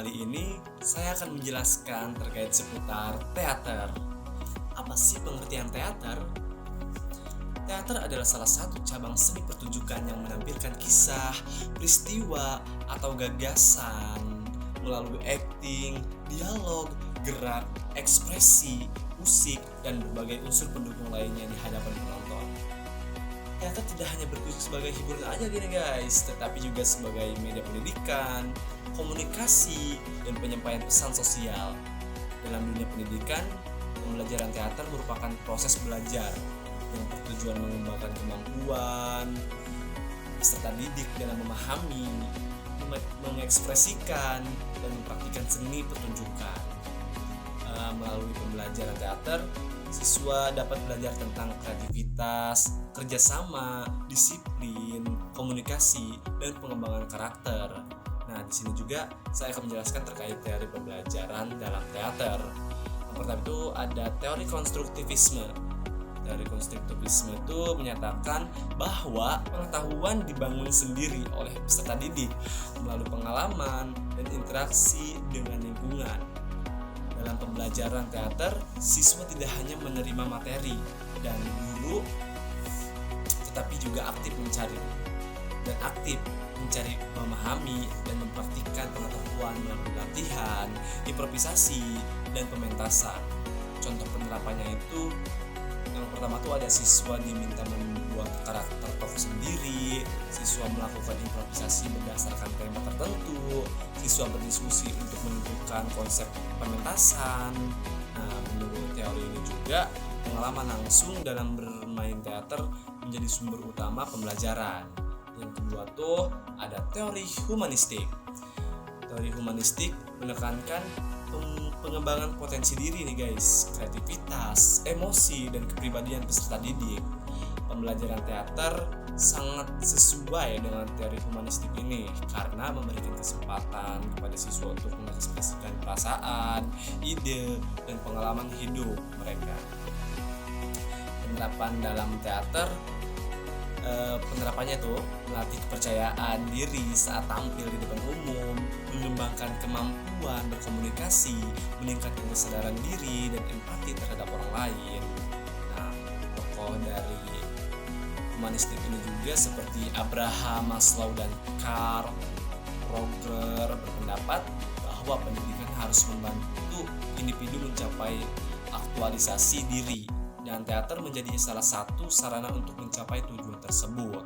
kali ini saya akan menjelaskan terkait seputar teater. Apa sih pengertian teater? Teater adalah salah satu cabang seni pertunjukan yang menampilkan kisah, peristiwa, atau gagasan melalui akting, dialog, gerak, ekspresi, musik, dan berbagai unsur pendukung lainnya di hadapan penonton. Teater tidak hanya berfungsi sebagai hiburan aja gini guys, tetapi juga sebagai media pendidikan, komunikasi, dan penyampaian pesan sosial. Dalam dunia pendidikan, pembelajaran teater merupakan proses belajar yang bertujuan mengembangkan kemampuan peserta didik dalam memahami, mengekspresikan, dan mempraktikkan seni pertunjukan. Melalui pembelajaran teater, siswa dapat belajar tentang kreativitas, kerjasama, disiplin, komunikasi, dan pengembangan karakter. Nah, di sini juga saya akan menjelaskan terkait teori pembelajaran dalam teater. Yang pertama itu ada teori konstruktivisme. Teori konstruktivisme itu menyatakan bahwa pengetahuan dibangun sendiri oleh peserta didik melalui pengalaman dan interaksi dengan lingkungan. Dalam pembelajaran teater, siswa tidak hanya menerima materi dan guru, tetapi juga aktif mencari, memahami, dan mempraktikkan pengetahuan melalui latihan, improvisasi, dan pementasan. Contoh penerapannya itu, yang pertama tuh ada siswa diminta membuat karakter tokoh sendiri, siswa melakukan improvisasi berdasarkan tema tertentu, siswa berdiskusi untuk menentukan konsep pementasan. Nah, menurut teori ini juga pengalaman langsung dalam bermain teater menjadi sumber utama pembelajaran. Yang kedua tuh ada teori humanistik. Teori humanistik menekankan pengembangan potensi diri nih guys, kreativitas, emosi, dan kepribadian peserta didik. Pembelajaran teater sangat sesuai dengan teori humanistik ini karena memberikan kesempatan kepada siswa untuk mengekspresikan perasaan, ide, dan pengalaman hidup mereka. Penerapan dalam teater, penerapannya tuh melatih kepercayaan diri saat tampil di depan umum, mengembangkan kemampuan berkomunikasi, meningkatkan kesadaran diri dan empati terhadap orang lain. Nah, tokoh dari humanistik ini juga seperti Abraham Maslow dan Carl Rogers berpendapat bahwa pendidikan harus membantu individu mencapai aktualisasi diri, dan teater menjadi salah satu sarana untuk mencapai tujuan tersebut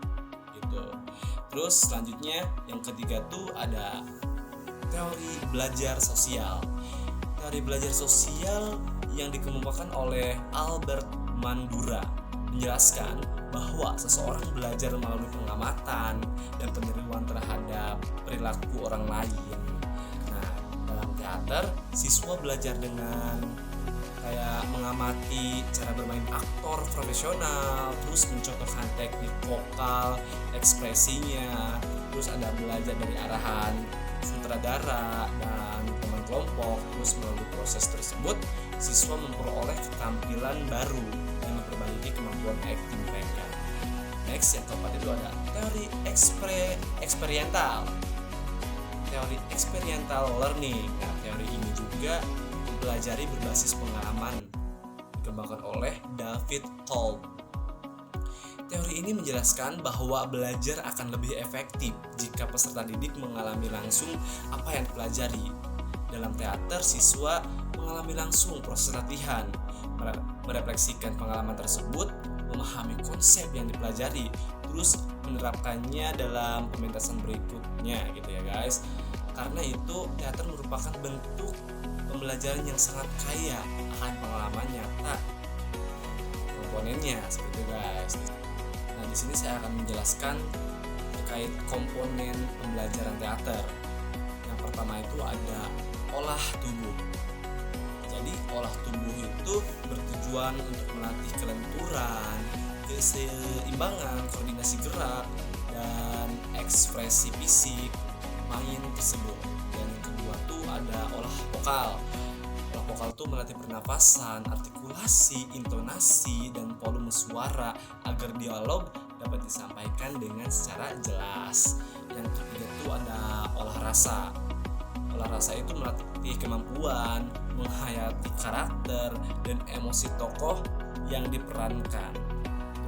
gitu. Terus selanjutnya yang ketiga tuh ada teori belajar sosial. Teori belajar sosial yang dikemukakan oleh Albert Bandura menjelaskan bahwa seseorang belajar melalui pengamatan dan peniruan terhadap perilaku orang lain. Nah, dalam teater siswa belajar dengan kayak mengamati cara bermain aktor profesional, terus mencontohkan teknik vokal, ekspresinya, terus ada belajar dari arahan sutradara dan teman kelompok. Terus melalui proses tersebut, siswa memperoleh keterampilan baru dan memperbaiki kemampuan akting mereka. Next, yang keempat itu ada teori eksperiental. Teori experiential learning. Nah, teori ini juga pelajari berbasis pengalaman dikembangkan oleh David Kolb. Teori ini menjelaskan bahwa belajar akan lebih efektif jika peserta didik mengalami langsung apa yang dipelajari. Dalam teater, siswa mengalami langsung proses latihan, merefleksikan pengalaman tersebut, memahami konsep yang dipelajari, terus menerapkannya dalam pementasan berikutnya gitu ya guys. Karena itu teater merupakan bentuk pembelajaran yang sangat kaya akan pengalaman nyata komponennya seperti itu guys. Nah, di sini saya akan menjelaskan terkait komponen pembelajaran teater. Yang pertama itu ada olah tubuh. Jadi olah tubuh itu bertujuan untuk melatih kelenturan, keseimbangan, koordinasi gerak, dan ekspresi fisik main tersebut. Dan yang kedua tuh ada olah vokal. Olah vokal tuh melatih pernapasan, artikulasi, intonasi, dan volume suara agar dialog dapat disampaikan dengan secara jelas. Yang ketiga tuh ada olah rasa. tata rasa itu melatih kemampuan menghayati karakter dan emosi tokoh yang diperankan.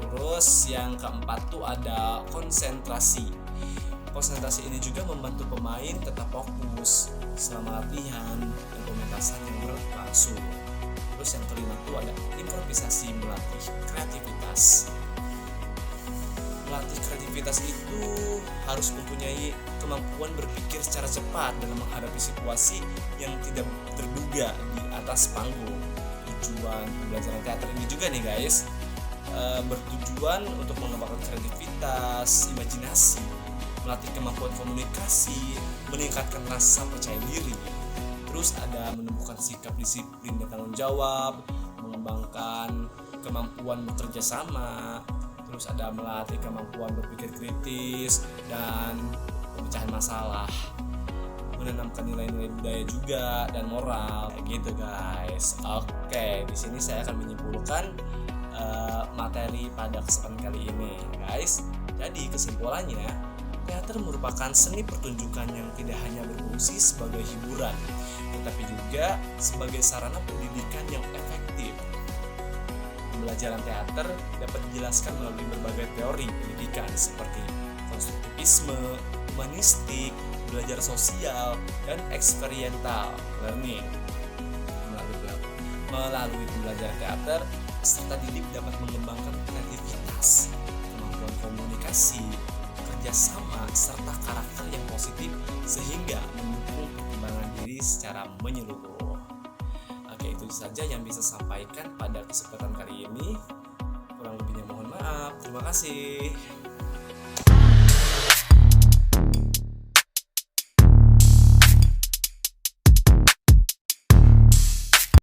Terus yang keempat tuh ada konsentrasi. Konsentrasi ini juga membantu pemain tetap fokus selama latihan dan pementasan yang berlangsung. Terus yang kelima tuh ada improvisasi, melatih kreativitas. Melatih kreativitas itu harus mempunyai kemampuan berpikir secara cepat dalam menghadapi situasi yang tidak terduga di atas panggung. Tujuan pembelajaran teater ini juga nih guys, bertujuan untuk mengembangkan kreativitas, imajinasi, melatih kemampuan komunikasi, meningkatkan rasa percaya diri. Terus ada menumbuhkan sikap disiplin dan tanggung jawab, mengembangkan kemampuan bekerja sama. Terus ada melatih kemampuan berpikir kritis dan pemecahan masalah, menanamkan nilai-nilai budaya juga dan moral, kayak gitu guys. Oke, di sini saya akan menyimpulkan materi pada kesempatan kali ini, guys. Jadi kesimpulannya, teater merupakan seni pertunjukan yang tidak hanya berfungsi sebagai hiburan, tetapi juga sebagai sarana pendidikan yang efektif. Pembelajaran teater dapat dijelaskan melalui berbagai teori pendidikan seperti konstruktivisme, humanistik, belajar sosial, dan experiential learning. Melalui pembelajaran teater, peserta didik dapat mengembangkan kreativitas, kemampuan komunikasi, kerjasama, serta karakter yang positif sehingga mendukung perkembangan diri secara menyeluruh. Oke, itu saja yang bisa sampaikan pada kesempatan kali ini. Kurang lebihnya mohon maaf. Terima kasih.